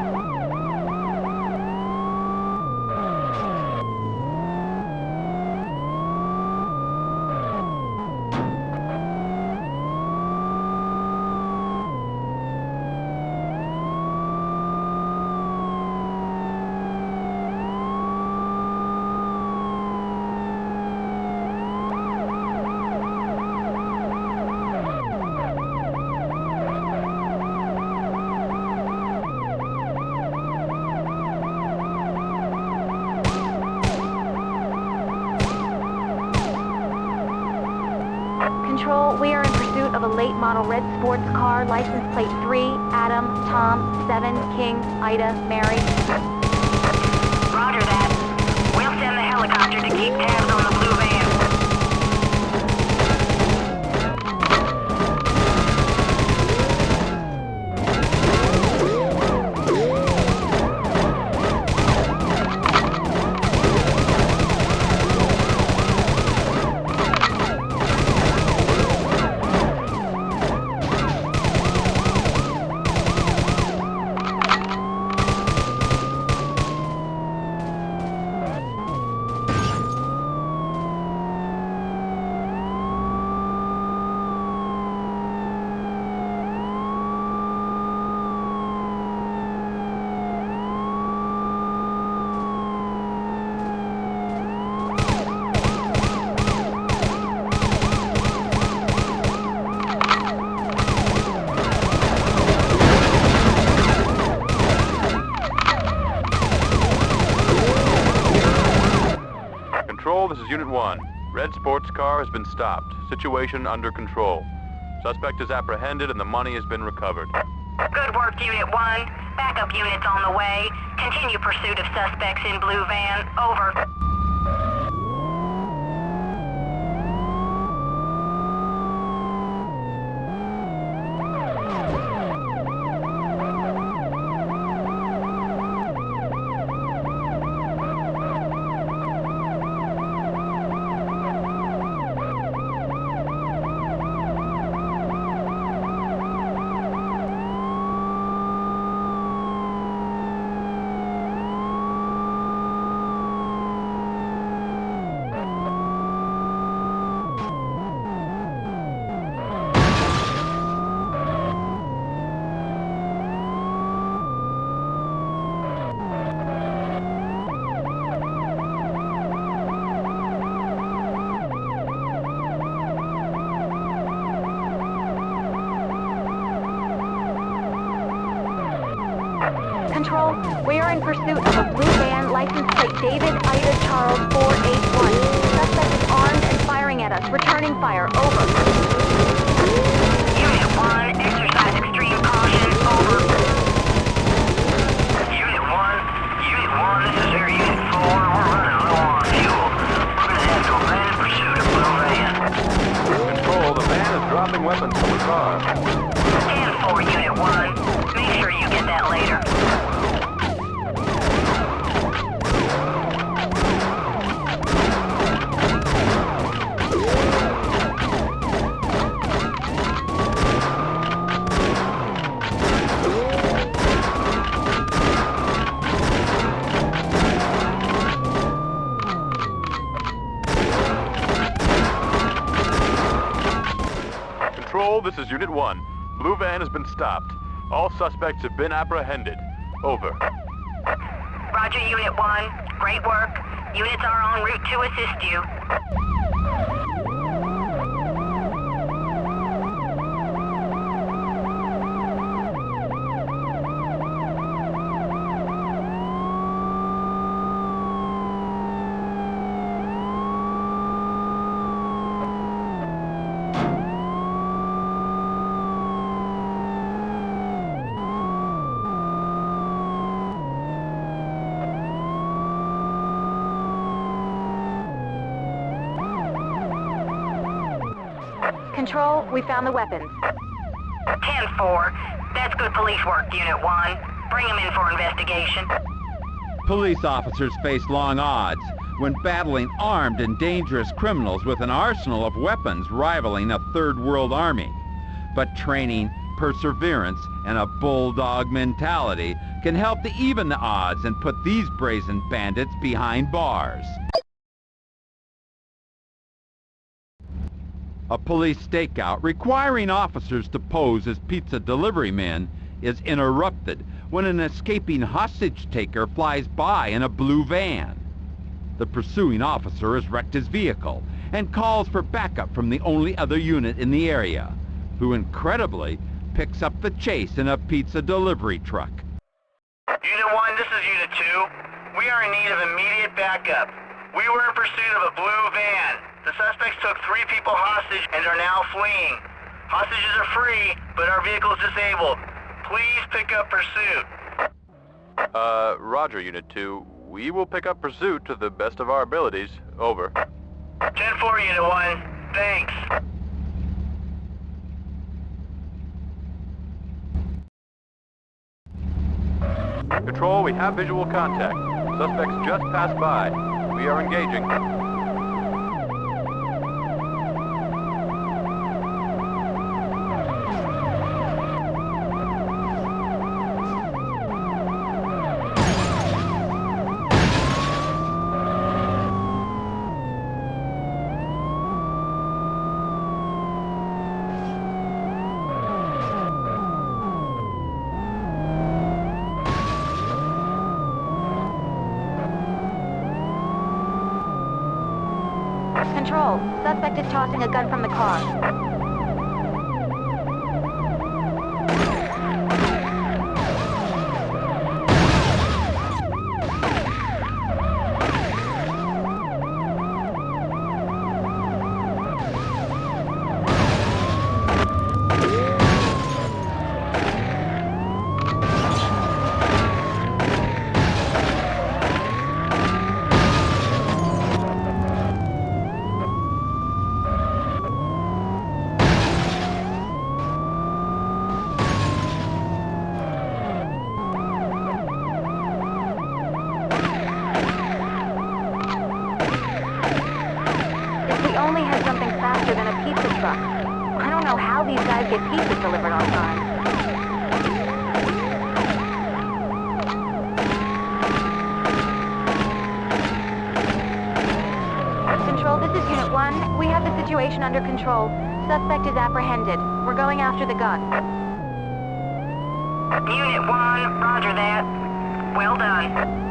S5: Control, we are in pursuit of a late model red sports car, license plate 3, Adam, Tom, 7, King, Ida, Mary.
S3: Roger that. We'll send the helicopter to keep tabs on the blue van.
S4: This is Unit 1. Red sports car has been stopped. Situation under control. Suspect is apprehended and the money has been recovered.
S3: Good work, Unit 1. Backup units on the way. Continue pursuit of suspects in blue van. Over.
S5: Control, we are in pursuit of a blue van, license plate David Ida Charles 481. Suspect is armed and firing at us. Returning fire. Over.
S3: Unit 1, exercise extreme caution. Over. Unit 1, this is Air Unit 4. We're running low on fuel. We're gonna have to abandon pursuit of blue van.
S4: Control, the van is dropping weapons from the car.
S3: 10-4, Unit 1. Make sure you get that later.
S4: Control, this is Unit 1. Blue van has been stopped. All suspects have been apprehended. Over.
S3: Roger, Unit 1. Great work. Units are en route to assist you.
S5: Control, we found the weapons.
S3: 10-4. That's good police work, Unit 1. Bring them in for investigation.
S1: Police officers face long odds when battling armed and dangerous criminals with an arsenal of weapons rivaling a third world army. But training, perseverance, and a bulldog mentality can help to even the odds and put these brazen bandits behind bars. A police stakeout requiring officers to pose as pizza delivery men is interrupted when an escaping hostage-taker flies by in a blue van. The pursuing officer has wrecked his vehicle and calls for backup from the only other unit in the area, who incredibly picks up the chase in a pizza delivery truck.
S6: Unit 1, this is Unit 2. We are in need of immediate backup. We were in pursuit of a blue van. The suspects took 3 people hostage and are now fleeing. Hostages are free, but our vehicle is disabled. Please pick up pursuit.
S4: Roger, Unit 2. We will pick up pursuit to the best of our abilities. Over.
S6: 10-4, Unit 1. Thanks.
S4: Control, we have visual contact. Suspects just passed by. We are engaging.
S5: Control, suspect is tossing a gun from the car. get pizza delivered on time. Control, this is Unit 1. We have the situation under control. Suspect is apprehended. We're going after the gun.
S3: Unit 1, roger that. Well done.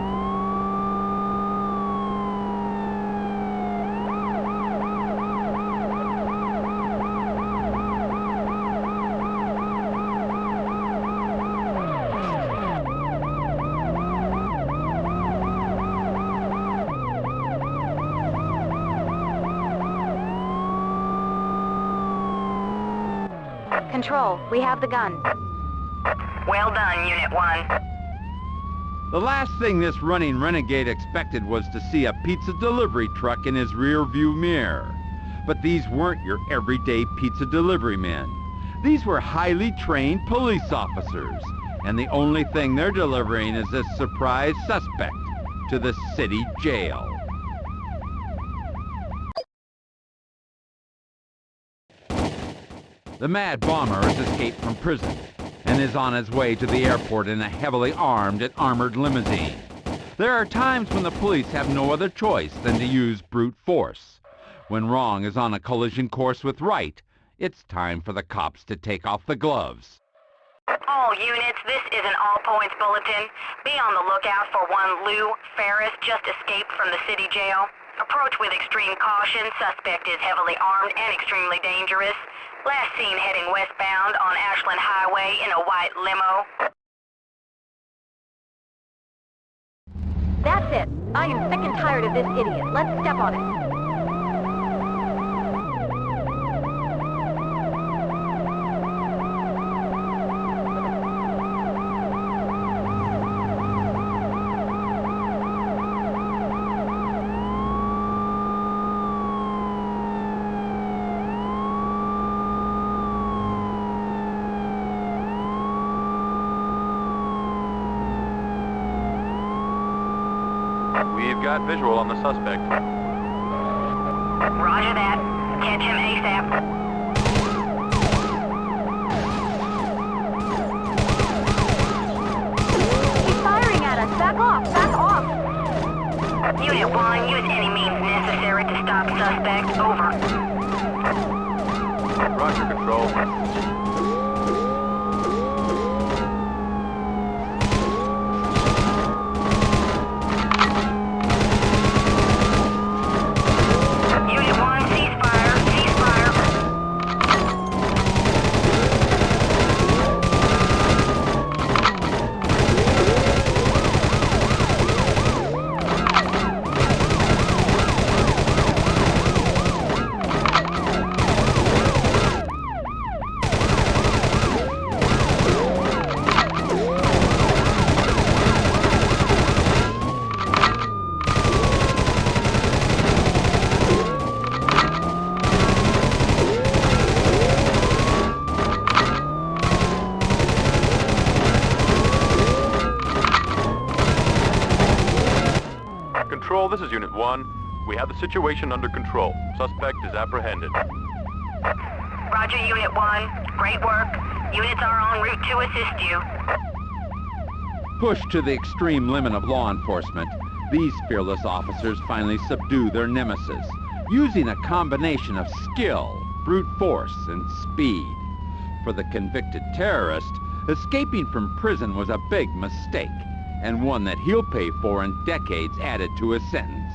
S5: Control, we have the gun.
S3: Well done, Unit 1.
S1: The last thing this running renegade expected was to see a pizza delivery truck in his rear view mirror. But these weren't your everyday pizza delivery men. These were highly trained police officers, and the only thing they're delivering is this surprise suspect to the city jail. The Mad Bomber has escaped from prison and is on his way to the airport in a heavily armed and armored limousine. There are times when the police have no other choice than to use brute force. When wrong is on a collision course with right, it's time for the cops to take off the gloves.
S3: All units, this is an all-points bulletin. Be on the lookout for one Lou Ferris, just escaped from the city jail. Approach with extreme caution. Suspect is heavily armed and extremely dangerous. Last seen heading westbound on Ashland Highway in a white limo.
S5: That's it. I am sick and tired of this idiot. Let's step on it.
S4: We've got visual on the suspect.
S3: Roger that. Catch him ASAP.
S5: He's firing at us. Back off! Back off!
S3: Unit 1, use any means necessary to stop suspect. Over.
S4: Roger, Control. Control, this is Unit 1. We have the situation under control. Suspect is apprehended.
S3: Roger, Unit 1. Great work. Units are en route to assist you.
S1: Pushed to the extreme limit of law enforcement, these fearless officers finally subdue their nemesis, using a combination of skill, brute force, and speed. For the convicted terrorist, escaping from prison was a big mistake, and one that he'll pay for in decades added to his sentence.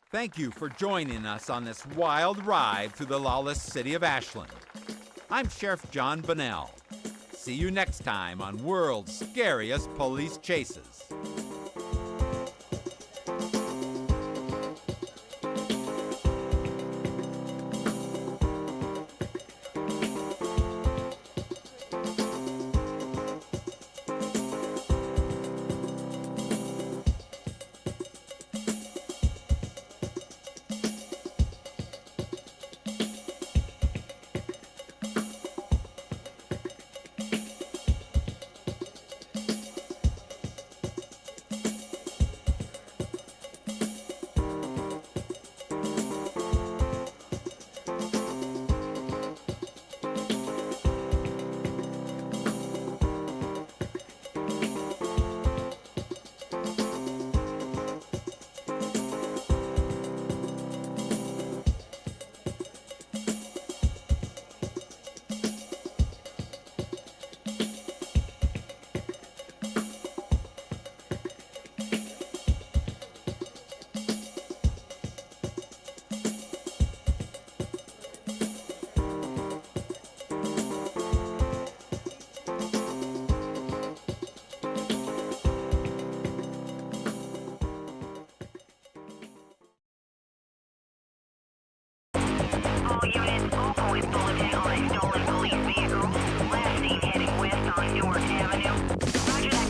S1: Thank you for joining us on this wild ride through the lawless city of Ashland. I'm Sheriff John Bunnell. See you next time on World's Scariest Police Chases.